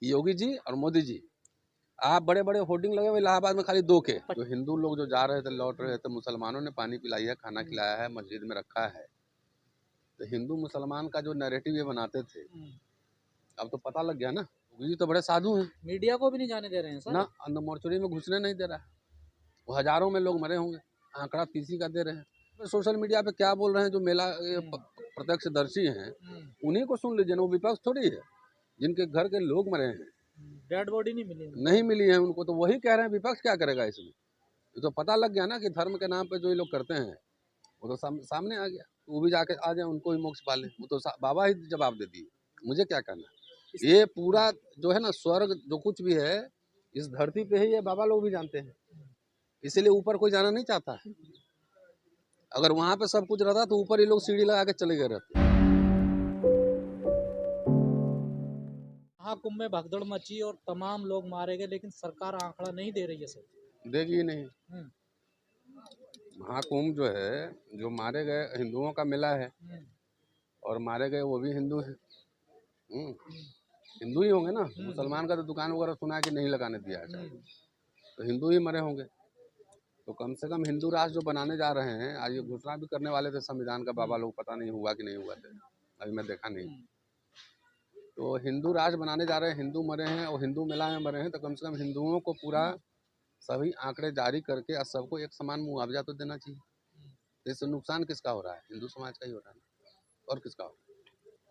योगी जी और मोदी जी, आप बड़े बड़े होर्डिंग लगे हुए इलाहाबाद में खाली 2 के। जो हिंदू लोग जो जा रहे थे लौट रहे थे, मुसलमानों ने पानी पिलाई है, खाना खिलाया है, मस्जिद में रखा है। तो हिंदू मुसलमान का जो नैरेटिव ये बनाते थे, अब तो पता लग गया ना। योगी जी तो बड़े साधु हैं, मीडिया को भी नहीं जाने दे रहे हैं सर। ना अंदर मोर्चरी में घुसने नहीं दे रहा है। वो हजारों में लोग मरे होंगे, आंकड़ा तीसी का दे रहे हैं। तो सोशल मीडिया पे क्या बोल रहे हैं जो मेला प्रत्यक्षदर्शी हैं, उन्हीं को सुन लीजिए ना। वो विपक्ष थोड़ी है, जिनके घर के लोग मरे हैं, डेड बॉडी नहीं मिली उनको। नहीं मिली है उनको, तो वही कह रहे हैं विपक्ष क्या करेगा इसमें। ये तो पता लग गया ना कि धर्म के नाम पे जो ये लोग करते हैं, वो तो सामने आ गया। वो भी जाके आ जाए, उनको ही मोक्ष पाले। वो तो बाबा ही जवाब दे दिए, मुझे क्या करना। ये पूरा जो है ना स्वर्ग जो कुछ भी है इस धरती पे ही है, बाबा लोग भी जानते हैं। इसीलिए ऊपर कोई जाना नहीं चाहता है। अगर वहां पे सब कुछ रहता तो ऊपर ये लोग सीढ़ी लगा के चले गए रहते। महाकुंभ में भगदड़ मची और तमाम लोग मारे गए, लेकिन सरकार आंकड़ा नहीं दे रही है सर। देगी ही नहीं। महाकुंभ जो है, जो मारे गए हिंदुओं का मेला है, और मारे गए वो भी हिंदू हैं। हिंदू ही होंगे ना। मुसलमान का तो दुकान वगैरह सुना है कि नहीं लगाने दिया है, तो हिंदू ही मरे होंगे। तो कम से कम हिंदू राष्ट्र जो बनाने जा रहे हैं, आज ये घोषणा भी करने वाले थे संविधान का, बाबा लोग, पता नहीं हुआ कि नहीं हुआ थे, अभी मैं देखा नहीं। तो हिंदू राष्ट्र बनाने जा रहे हैं, हिंदू मरे हैं और हिंदू मेला में मरे हैं, तो कम से कम हिंदुओं को पूरा सभी आंकड़े जारी करके और सबको एक समान मुआवजा तो देना चाहिए। इससे नुकसान किसका हो रहा है? हिंदू समाज का ही हो रहा है, और किसका हो?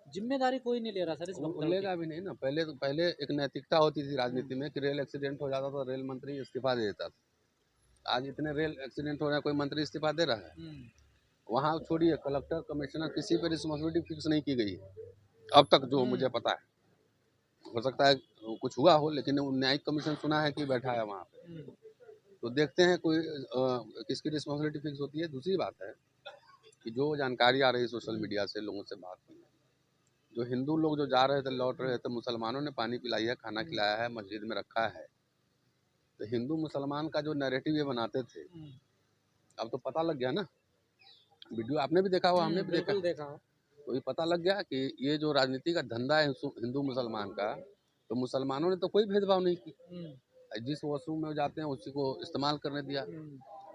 जिम्मेदारी कोई नहीं ले रहा सर इस वो लेगा भी नहीं ना। पहले एक नैतिकता होती थी राजनीति में कि रेल एक्सीडेंट हो जाता तो रेल मंत्री इस्तीफा दे देता था। आज इतने रेल एक्सीडेंट हो रहे हैं, कोई मंत्री इस्तीफा दे रहा है? वहाँ छोड़िए, कलेक्टर कमिश्नर किसी पर रिस्पॉन्सिबिलिटी फिक्स नहीं की गई है अब तक, जो मुझे पता है। हो सकता है कुछ हुआ हो, लेकिन न्यायिक कमीशन सुना है कि बैठा है वहाँ पे। तो देखते हैं कोई किसकी रिस्पॉन्सिबिलिटी फिक्स होती है। दूसरी बात है कि जो जानकारी आ रही है सोशल मीडिया से, लोगों से बात हुई, जो हिंदू लोग जो जा रहे थे लौट रहे थे, मुसलमानों ने पानी पिलाई है, खाना खिलाया है, मस्जिद में रखा है। तो हिंदू मुसलमान का जो नैरेटिव ये बनाते थे, अब तो पता लग गया ना। वीडियो आपने भी देखा हुआ, हमने भी देखा। तो ये पता लग गया कि ये जो राजनीति का धंधा है हिंदू मुसलमान का, तो मुसलमानों ने तो कोई भेदभाव नहीं की। जिस वॉशरूम में जाते हैं उसी को इस्तेमाल करने दिया,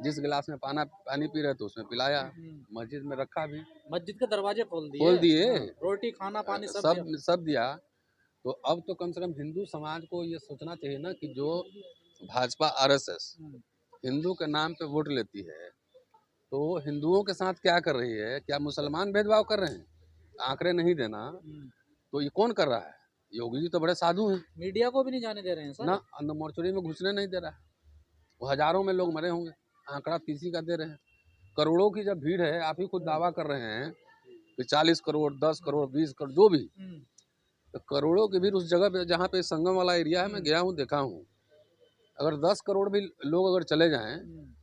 जिस गिलास में पानी पी रहे थे उसमें पिलाया, मस्जिद में रखा भी, मस्जिद के दरवाजे खोल दिए। रोटी खाना पानी सब दिया। तो अब तो कम से कम हिंदू समाज को ये सोचना चाहिए ना कि जो भाजपा आरएसएस हिंदू के नाम पे वोट लेती है, तो हिंदुओं के साथ क्या कर रही है? क्या मुसलमान भेदभाव कर रहे हैं? आंकड़े नहीं देना, तो ये कौन कर रहा है? योगी जी तो बड़े साधु हैं, मीडिया को भी नहीं जाने दे रहे हैं सर। ना अंदर मोर्चरी में घुसने नहीं दे रहा है। वो हजारों में लोग मरे होंगे, आंकड़ा तीसी का दे रहे हैं। करोड़ों की जब भीड़ है, आप ही खुद दावा कर रहे हैं कि 40 करोड़ 10 करोड़ 20 करोड़ जो भी, तो करोड़ों की भीड़ उस जगह पे जहाँ पे संगम वाला एरिया है, मैं गया हूँ, देखा हूँ। अगर 10 करोड़ भी लोग अगर चले जाएं,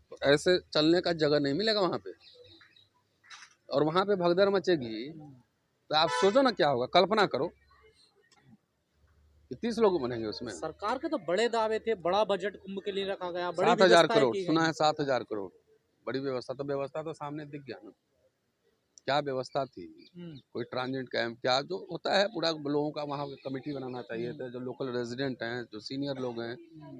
तो ऐसे चलने का जगह नहीं मिलेगा वहाँ पे, और वहाँ पे भगदड़ मचेगी। तो आप सोचो ना क्या होगा, कल्पना करो कि 30 लोग बनेंगे उसमें। सरकार के तो बड़े दावे थे, बड़ा बजट कुंभ के लिए रखा गया, 7,000 करोड़ सुना है, 7,000 करोड़। बड़ी व्यवस्था, तो व्यवस्था तो सामने दिख गया ना, क्या व्यवस्था थी। कोई ट्रांजिट कैंप, क्या जो होता है पूरा लोगों का वहाँ कमेटी बनाना चाहिए था। जो लोकल रेजिडेंट हैं, जो सीनियर लोग हैं,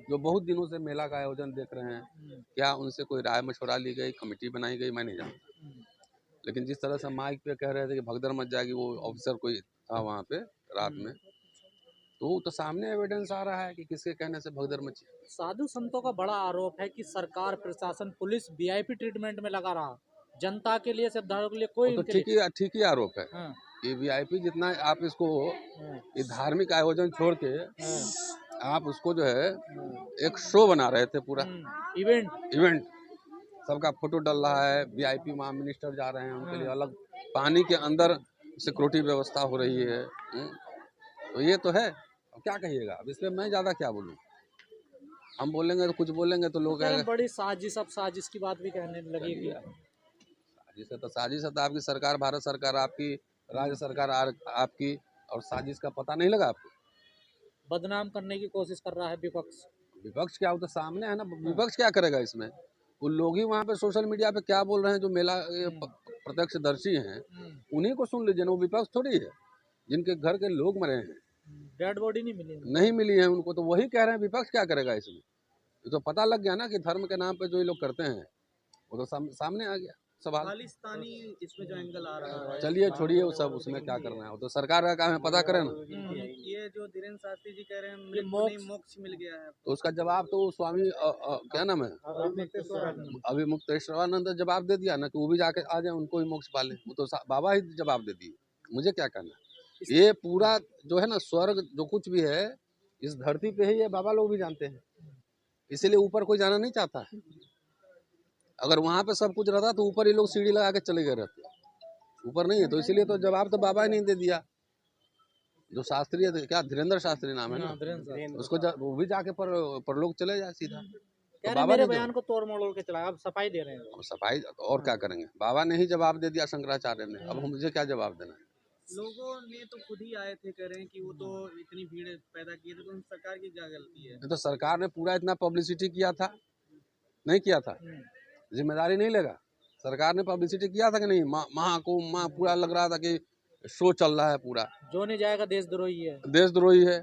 जो बहुत दिनों से मेला का आयोजन देख रहे हैं, क्या उनसे कोई राय मशवरा ली गई, कमेटी बनाई गई? मैं नहीं जानता। लेकिन जिस तरह से माइक पे कह रहे थे कि भगदड़ मच जाएगी, वो ऑफिसर कोई था वहाँ पे रात में, तो सामने एविडेंस आ रहा है कि किसके कहने से भगदड़ मची। साधु संतों का बड़ा आरोप है कि सरकार, प्रशासन, पुलिस वीआईपी ट्रीटमेंट में लगा रहा, जनता के लिए, श्रद्धालुओं के लिए कोई तो ठीक ही आरोप है कि वीआईपी जितना आप इसको ये धार्मिक आयोजन छोड़ के आप उसको जो है एक शो बना रहे थे, पूरा इवेंट। सबका फोटो डल रहा है, वीआईपी वहाँ मिनिस्टर जा रहे हैं, उनके लिए अलग पानी के अंदर सिक्योरिटी व्यवस्था हो रही है। तो ये तो है। अब क्या कहिएगा, अब इसमें मैं ज़्यादा क्या बोलूँ। हम बोलेंगे तो कुछ बोलेंगे तो लोग बड़ी साजिश, अब साजिश की बात भी कहने लगेगी। साजिश है तो आपकी सरकार, भारत सरकार आपकी, राज्य सरकार आपकी, और साजिश का पता नहीं लगा आपको? बदनाम करने की कोशिश कर रहा है विपक्ष। विपक्ष क्या, वो तो सामने है ना। विपक्ष क्या करेगा इसमें? वो लोग ही वहाँ पे सोशल मीडिया पे क्या बोल रहे हैं जो मेला प्रत्यक्षदर्शी हैं, उन्हीं को सुन लीजिए ना। वो विपक्ष थोड़ी है, जिनके घर के लोग मरे हैं, डेड बॉडी नहीं मिली उनको। नहीं मिली है उनको, तो वही कह रहे हैं विपक्ष क्या करेगा इसमें। ये तो पता लग गया ना कि धर्म के नाम पे जो ये लोग करते हैं वो तो सामने आ गया सवाल। खालिस्तानी इसमें जो एंगल आ रहा है, चलिए छोड़िए वो सब, उसमें क्या करना है, वो तो सरकार का काम है, पता करें ना। ये जो धीरेन्द्र शास्त्री जी कह रहे हैं ये मृत्यु नहीं, मोक्ष मिल गया है। तो उसका जवाब तो वो स्वामी क्या नाम है, अभिमुक्तेश्वरानंद जवाब दे दिया ना कि वो भी जाके आ जाए, उनको भी मोक्ष पाले। वो तो बाबा ही जवाब दे दिए, मुझे क्या कहना। ये पूरा जो है ना स्वर्ग जो कुछ भी है इस धरती पे ही है, बाबा लोग भी जानते हैं, इसीलिए ऊपर कोई जाना नहीं चाहता है। अगर वहां पे सब कुछ रहता तो ऊपर ही लोग सीढ़ी लगा के चले गए रहते, ऊपर नहीं है, तो इसीलिए तो जवाब तो बाबा ही नहीं दे दिया। जो शास्त्री है, क्या धीरेन्द्र शास्त्री नाम है ना, उसको वो भी जाके परलोक चले जाए सीधा। कह रहे मेरे बयान को तोड़ मरोड़ के चला, अब सफाई दे रहे हैं। अब सफाई और क्या करेंगे, बाबा ने ही जवाब दे दिया शंकराचार्य ने, अब मुझे क्या जवाब देना है। लोगों ने तो खुद ही आए थे, कह रहे हैं कि वो तो इतनी भीड़ पैदा की थी, तो सरकार की क्या गलती है। तो सरकार ने पूरा इतना पब्लिसिटी किया था, नहीं किया था, जिम्मेदारी नहीं लेगा। सरकार ने पब्लिसिटी किया था कि नहीं, महाकुंभ पूरा लग रहा था कि शो चल रहा है पूरा। जो नहीं जाएगा देशद्रोही है, देशद्रोही है,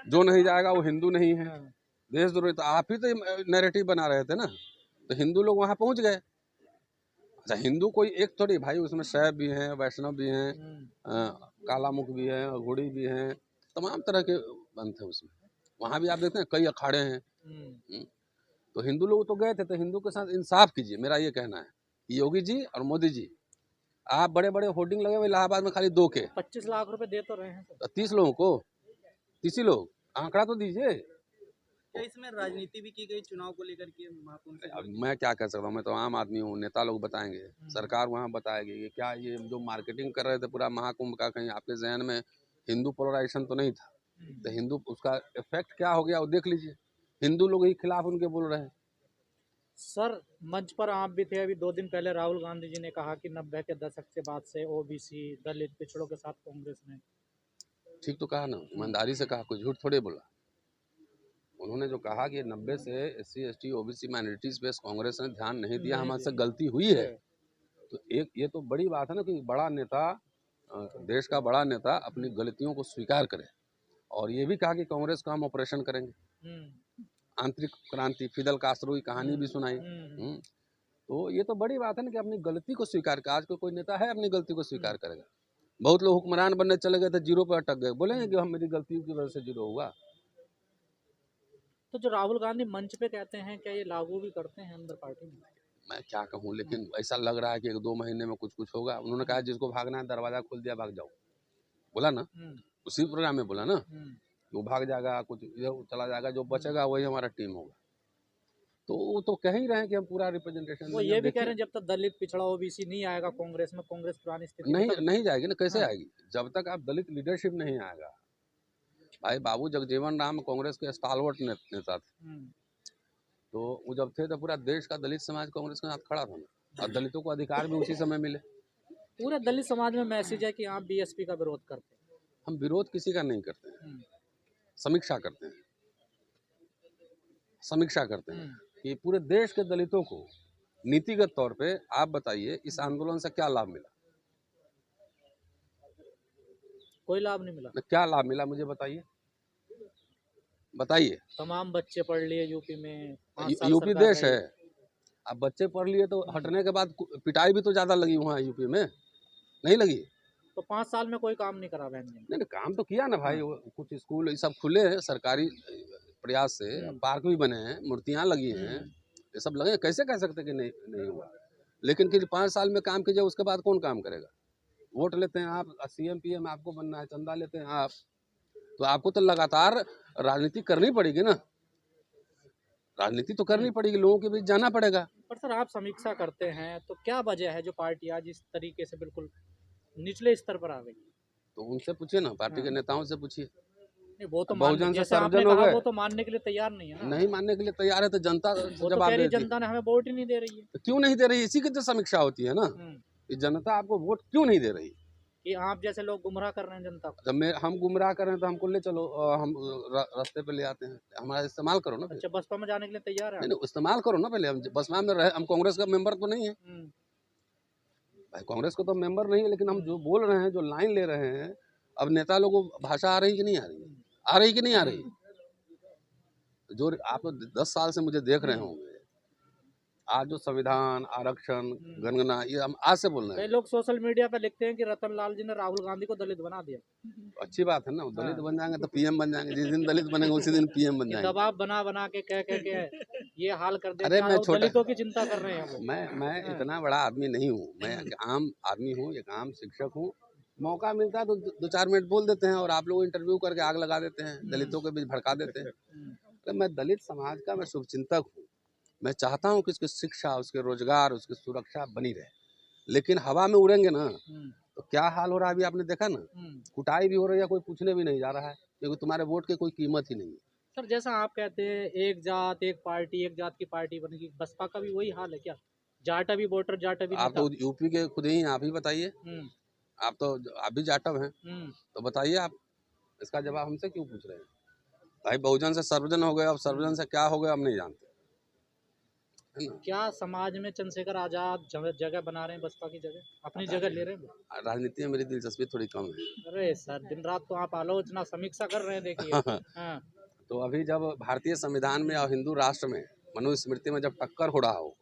जो नहीं जाएगा वो हिंदू नहीं है, देशद्रोही। तो आप ही तो नैरेटिव बना रहे थे ना, तो हिंदू लोग वहां पहुंच गए। अच्छा हिंदू कोई एक थोड़ी भाई, उसमें शैव भी हैं, वैष्णव भी हैं, कालामुख भी है, घोड़ी भी हैं, तमाम तरह के पंथ है उसमें। वहां भी आप देखते हैं कई अखाड़े हैं। तो हिंदू लोग तो गए थे, तो हिंदू के साथ इंसाफ कीजिए, मेरा ये कहना है। योगी जी और मोदी जी, आप बड़े बड़े होर्डिंग लगे हुए इलाहाबाद में खाली 2 के 25 लाख रुपए दे तो रहे हैं, 30 लोगों को, 30 लोग, आंकड़ा तो दीजिए। क्या इसमें राजनीति भी की गई चुनाव को लेकर के महाकुंभ से? अब मैं क्या कह सकता हूँ, मैं तो आम आदमी हूँ, नेता लोग बताएंगे, सरकार वहाँ बताएगी कि क्या ये जो मार्केटिंग कर रहे थे पूरा महाकुंभ का, कहीं आपके जहन में हिंदू पोलराइजेशन तो नहीं था, तो हिंदू उसका इफेक्ट क्या हो गया वो देख लीजिए। हिंदू लोग ही खिलाफ उनके बोल रहे हैं। सर मंच पर आप भी थे, अभी 2 दिन पहले राहुल गांधी जी ने कहा कि 90 के दशक के बाद से ओबीसी दलित पिछड़ों के साथ कांग्रेस ने। ठीक तो कहा ना, ईमानदारी से कहा, कोई झूठ थोड़े बोला। उन्होंने जो कहा कि 90 से SC ST OBC माइनॉरिटीज पे कांग्रेस ने ध्यान नहीं दिया, हमारे से गलती हुई है। तो एक ये तो बड़ी बात है ना कि बड़ा नेता, देश का बड़ा नेता अपनी गलतियों को स्वीकार करे। और ये भी कहा कि कांग्रेस का हम ऑपरेशन करेंगे, आंतरिक क्रांति, फिदल कास्ट्रो की कहानी भी सुनाई। तो ये तो बड़ी बात है ना कि अपनी गलती को स्वीकार कर। आज कोई नेता है अपनी गलती को स्वीकार करेगा। बहुत लोग हुक्मरान बनने चले गए थे, 0 पर अटक गए, बोलेंगे कि हम मेरी गलती की वजह से 0 हुआ। तो जो राहुल गांधी मंच पे कहते हैं, क्या ये लागू भी करते हैं अंदर पार्टी में? मैं क्या कहूँ, लेकिन ऐसा लग रहा है कि 1-2 महीने में कुछ होगा। उन्होंने कहा जिसको भागना है दरवाजा खोल दिया, भाग जाओ, बोला ना, उसी प्रोग्राम में बोला ना, वो भाग जाएगा, कुछ इधर चला जाएगा, जो बचेगा वही हमारा टीम होगा। तो वो तो कह ही रहे हैं कि हम पूरा रिप्रेजेंटेशन। वो ये भी कह रहे हैं जब तक दलित पिछड़ा ओबीसी नहीं आएगा कांग्रेस में, कांग्रेस पुरानी स्थिति नहीं जाएगी ना। कैसे आएगी जब तक आप दलित लीडरशिप नहीं आएगा। भाई बाबू जगजीवन राम कांग्रेस के स्टालवर्ट नेता थे, तो वो जब थे तो पूरा देश का दलित समाज कांग्रेस के साथ खड़ा था ना, और दलितों को अधिकार भी उसी समय मिले। पूरे दलित समाज में मैसेज है कि आप बीएसपी का विरोध करते हैं। हम विरोध किसी का नहीं करते हैं, समीक्षा करते हैं, समीक्षा करते हैं कि पूरे देश के दलितों को नीतिगत तौर पे आप बताइए इस आंदोलन से क्या लाभ मिला। कोई लाभ नहीं मिला। क्या लाभ मिला मुझे बताइए, बताइए। तमाम बच्चे पढ़ लिए यूपी में, यूपी देश है, अब बच्चे पढ़ लिए तो हटने के बाद पिटाई भी तो ज्यादा लगी वहाँ यूपी में, नहीं लगी? तो 5 साल में कोई काम नहीं करा बहन ने। नहीं काम तो किया ना भाई, कुछ स्कूल ये सब खुले हैं सरकारी प्रयास से, पार्क भी बने हैं, मूर्तियाँ लगी हैं, ये सब लगे। कैसे कह सकते कि नहीं हुआ? लेकिन फिर 5 साल में काम कीजिए, उसके बाद कौन काम करेगा? वोट लेते हैं आप, CM PM आपको बनना है, चंदा लेते हैं आप, तो आपको तो लगातार राजनीति करनी पड़ेगी ना, राजनीति तो करनी पड़ेगी, लोगों के बीच जाना पड़ेगा। पर सर आप समीक्षा करते हैं तो क्या वजह है जो पार्टी आज इस तरीके से बिल्कुल निचले स्तर पर आ गई? तो उनसे पूछिए ना, पार्टी के नेताओं से पूछिए। वो तो बहुजन से सर्वजन हो गए, वो तो मानने के लिए तैयार नहीं है ना। नहीं मानने के लिए तैयार है तो जनता जवाब देती है। जनता ने हमें वोट ही नहीं दे रही है। तो क्यों नहीं दे रही? इसी की तो समीक्षा होती है ना, कि जनता आपको वोट क्यों नहीं दे रही, कि आप जैसे लोग गुमराह कर रहे हैं जनता को। जब हम गुमराह कर रहे हैं तो हमको ले चलो, हम रास्ते पे ले आते हैं, हमारा इस्तेमाल करो ना। अच्छा बसपा में जाने के लिए तैयार है? नहीं इस्तेमाल करो ना पहले। हम बसपा में रहे, हम कांग्रेस का मेंबर तो नहीं है भाई, कांग्रेस को तो मेंबर नहीं है, लेकिन हम जो बोल रहे हैं, जो लाइन ले रहे हैं, अब नेता लोगों को भाषा आ रही कि नहीं आ रही, आ रही कि नहीं आ रही? जो आप तो 10 साल से मुझे देख रहे होंगे, आज जो संविधान, आरक्षण, गणना, ये हम आज से बोल रहे कई हैं। लोग सोशल मीडिया पे लिखते हैं कि रतन लाल जी ने राहुल गांधी को दलित बना दिया। अच्छी बात है ना, वो दलित बन जाएंगे तो पीएम बन जाएंगे, जिस दिन दलित बनेंगे उसी दिन पीएम बन ये जाएंगे। दबाव बना बना के कह के ये हाल कर देते अरे हैं, मैं वो छोटा, दलितों की चिंता कर रहे हैं वो। मैं इतना बड़ा आदमी नहीं हूँ, मैं एक आम आदमी हूँ, एक आम शिक्षक हूँ। मौका मिलता है तो 2-4 मिनट बोल देते हैं और आप लोग इंटरव्यू करके आग लगा देते हैं, दलितों के बीच भड़का देते हैं। तो मैं दलित समाज का मैं शुभचिंतक हूँ। मैं चाहता हूँ कि उसकी शिक्षा, उसके रोजगार, उसकी सुरक्षा बनी रहे, लेकिन हवा में उड़ेंगे ना तो क्या हाल हो रहा है अभी आपने देखा ना, कुटाई भी हो रही है, कोई पूछने भी नहीं जा रहा है, क्योंकि तुम्हारे वोट की कोई कीमत ही नहीं है। सर जैसा आप कहते हैं एक जात एक पार्टी, एक जात की पार्टी बनेगी, बसपा का भी वही हाल है क्या? जाटा भी वोटर, जाटा भी आप नेता। तो यूपी के खुद ही, आप ही बताइए, आप भी जाटव हैं, तो बताइए आप, इसका जवाब हमसे क्यों पूछ रहे हैं? भाई बहुजन से सर्वजन हो गए, अब सर्वजन से क्या हो गया हम नहीं जानते, है ना? क्या समाज में चंद्रशेखर आजाद जगह बना रहे हैं बसपा की जगह, अपनी जगह ले रहे हैं? राजनीति में मेरी दिलचस्पी थोड़ी कम है। अरे सर दिन रात तो आप आलोचना समीक्षा कर रहे हैं, देखिए। हाँ। तो अभी जब भारतीय संविधान में और हिंदू राष्ट्र में मनुस्मृति में जब टक्कर हो रहा हो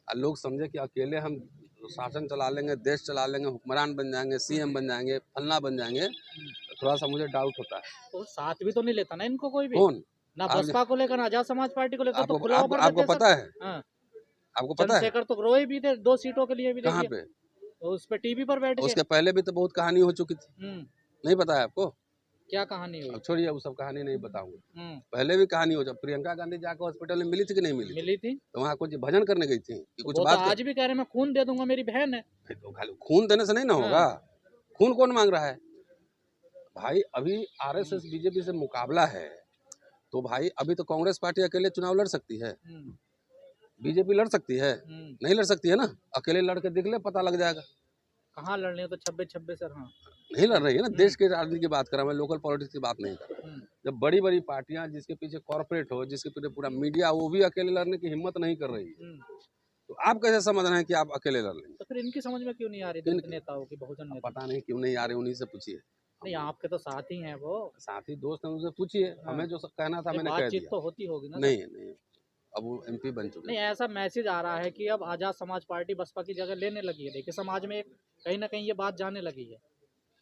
और लोग समझे कि अकेले हम शासन चला लेंगे, देश चला लेंगे, हुक्मरान बन जाएंगे, सीएम बन जाएंगे, फलना बन जाएंगे, तो थोड़ा सा मुझे डाउट होता है। तो साथ भी तो नहीं लेता ना इनको कोई भी, कौन? ना बसपा को लेकर, ना आजाद समाज पार्टी को लेकर, तो खुला आपको, ऑफर आपको देते हैं पता सर। है? हाँ। आपको पता है चंद्रशेखर तो रोए भी थे 2 सीटों के लिए भी, कहाँ देखिए पे? तो उस पे टीवी पर बैठ के। उसके पहले भी तो बहुत कहानी हो चुकी थी, नहीं पता है आपको? क्या कहानी हुई? अब छोड़िए, वो सब कहानी नहीं बताऊंगा। पहले भी कहानी हो, जब प्रियंका गांधी जाकर हॉस्पिटल में मिली थी कि नहीं मिली? मिली थी। तो वहाँ कुछ भजन करने गई थी कि तो कुछ वो बात तो आज भी कह रहे हैं मैं खून दे दूंगा, मेरी बहन है। तो खाली खून देने से नहीं ना होगा, खून कौन मांग रहा है भाई? अभी आरएसएस बीजेपी से मुकाबला है, तो भाई अभी तो कांग्रेस पार्टी अकेले चुनाव लड़ सकती है, बीजेपी लड़ सकती है? नहीं लड़ सकती है ना, अकेले लड़ के देख ले, पता लग जाएगा। कहाँ लड़ने हो तो 26-26 सर। हाँ नहीं लड़ रही है ना, देश के राजनीति की बात कर रहा हूं मैं, लोकल पॉलिटिक्स की बात नहीं कर रहा। जब बड़ी बड़ी पार्टियां जिसके पीछे कॉर्पोरेट हो, जिसके पीछे पूरा मीडिया, वो भी अकेले लड़ने की हिम्मत नहीं कर रही है, तो आप कैसे समझ रहे हैं कि आप अकेले लड़ लेंगे? तो फिर इनकी समझ में क्यों नहीं आ रही दलित नेताओं की, बहुजन नेता? पता नहीं क्यों नहीं आ रही, उन्हीं से पूछिए। नहीं आपके तो साथी हैं वो, साथी दोस्त हैं, उनसे पूछिए। हमें जो कहना था मैंने कह बातचीत दिया। तो होती होगी ना? नहीं, अब वो एमपी बन चुके नहीं, हैं। ऐसा मैसेज आ रहा है कि अब आजाद समाज पार्टी बसपा की जगह लेने लगी है। देखिए समाज में कहीं ना कहीं ये बात जाने लगी है।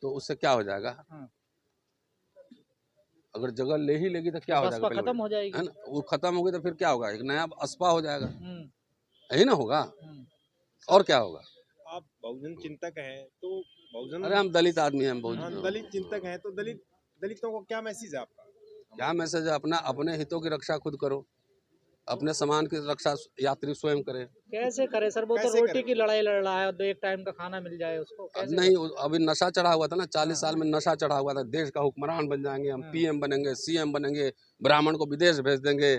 तो उससे क्या हो जाएगा? अगर जगह ले ही लेगी तो क्या हो जाएगा? बसपा खत्म हो जाएगी, है ना? वो खत्म होगी तो फिर क्या होगा? एक नया अस्पा हो जाएगा, यही ना होगा, और क्या होगा? आप बहुजन चिंतक हैं तो बहुजन, अरे हम दलित आदमी हैं, हम दलित चिंतक हैं तो दलितों को क्या मैसेज है आपका? क्या मैसेज है? अपने हितों की रक्षा खुद करो, अपने सामान की रक्षा यात्री स्वयं करे। कैसे करे सर? वो तो रोटी की लड़ाई लड़ रहा है, 2 टाइम का खाना मिल जाए उसको, कैसे? नहीं, अभी नशा चढ़ा हुआ था ना, 40 साल में नशा चढ़ा हुआ था, देश का हुक्मरान बन जाएंगे हम, पीएम बनेंगे, सीएम बनेंगे, ब्राह्मण को विदेश भेज देंगे,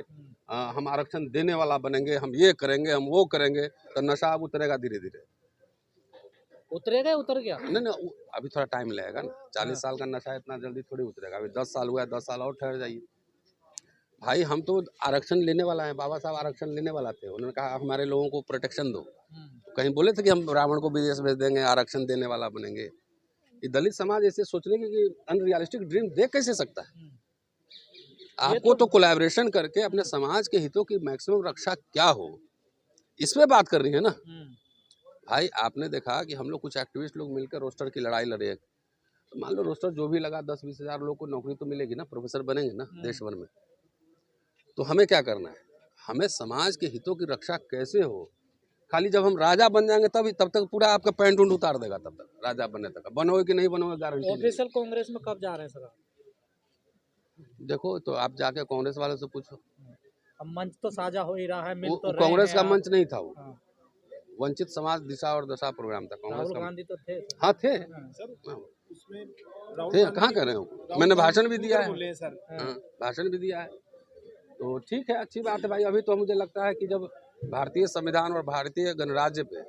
हम आरक्षण देने वाला बनेंगे, हम ये करेंगे, हम वो करेंगे, तो नशा अब उतरेगा धीरे धीरे। उतरेगा, उतर गया? नहीं, अभी थोड़ा टाइम लगेगा ना, 40 साल का नशा इतना जल्दी थोड़ी उतरेगा, अभी 10 साल हुआ है, 10 साल और ठहर जाइए भाई। हम तो आरक्षण लेने वाला है, बाबा साहब आरक्षण लेने वाला थे, उन्होंने कहा हमारे लोगों को प्रोटेक्शन दो, कहीं बोले थे कि हम ब्राह्मण को विदेश भेज देंगे, आरक्षण देने वाला बनेंगे? ये दलित समाज ऐसे सोचने की अनरियलिस्टिक ड्रीम देख कैसे सकता है? आपको तो कोलैबोरेशन करके अपने समाज के हितों की मैक्सिमम रक्षा क्या हो, इसमें बात कर रही है ना भाई। आपने देखा कि हम लोग कुछ एक्टिविस्ट लोग मिलकर रोस्टर की लड़ाई लड़े, तो मान लो रोस्टर जो भी लगा 10-20 हज़ार लोग को नौकरी तो मिलेगी ना, प्रोफेसर बनेंगे ना देश भर में। तो हमें क्या करना है? हमें समाज के हितों की रक्षा कैसे हो? खाली जब हम राजा बन जाएंगे तब तक पूरा आपका पैंट उंट उतार देगा, तब तक राजा बनने तक। बनोगे कि नहीं बनोगे गारंटी नहीं। ऑफिशियल कांग्रेस में कब जा रहे हैं सर? देखो, तो आप जाके कांग्रेस वालों से पूछो। अब मंच तो साझा हो ही रहा है, मिल तो कांग्रेस का मंच नहीं था वो, वंचित समाज दिशा और दशा प्रोग्राम था कांग्रेस का। गांधी तो थे। हाँ थे, उसमें थे, कहाँ कह रहे हो? मैंने भाषण भी दिया है, सर भाषण भी दिया है, तो ठीक है, अच्छी बात है भाई। अभी तो मुझे लगता है कि जब भारतीय संविधान और भारतीय गणराज्य पे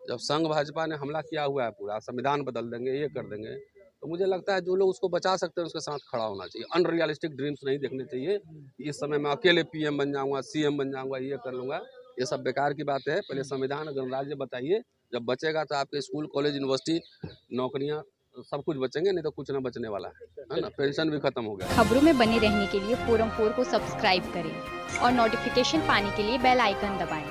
जब संघ भाजपा ने हमला किया हुआ है, पूरा संविधान बदल देंगे, ये कर देंगे, तो मुझे लगता है जो लोग उसको बचा सकते हैं उसके साथ खड़ा होना चाहिए। अनरियलिस्टिक ड्रीम्स नहीं देखने चाहिए, इस समय मैं अकेले पीएम बन जाऊंगा, सीएम बन जाऊंगा, ये कर लूंगा, ये सब बेकार की बात है। पहले संविधान गणराज्य बताइए, जब बचेगा तो आपके स्कूल, कॉलेज, यूनिवर्सिटी, नौकरियां सब कुछ बचेंगे, नहीं तो कुछ ना बचने वाला है ना। पेंशन भी खत्म हो गया। खबरों में बने रहने के लिए फोरम 4 को सब्सक्राइब करें और नोटिफिकेशन पाने के लिए बेल आइकन दबाएं।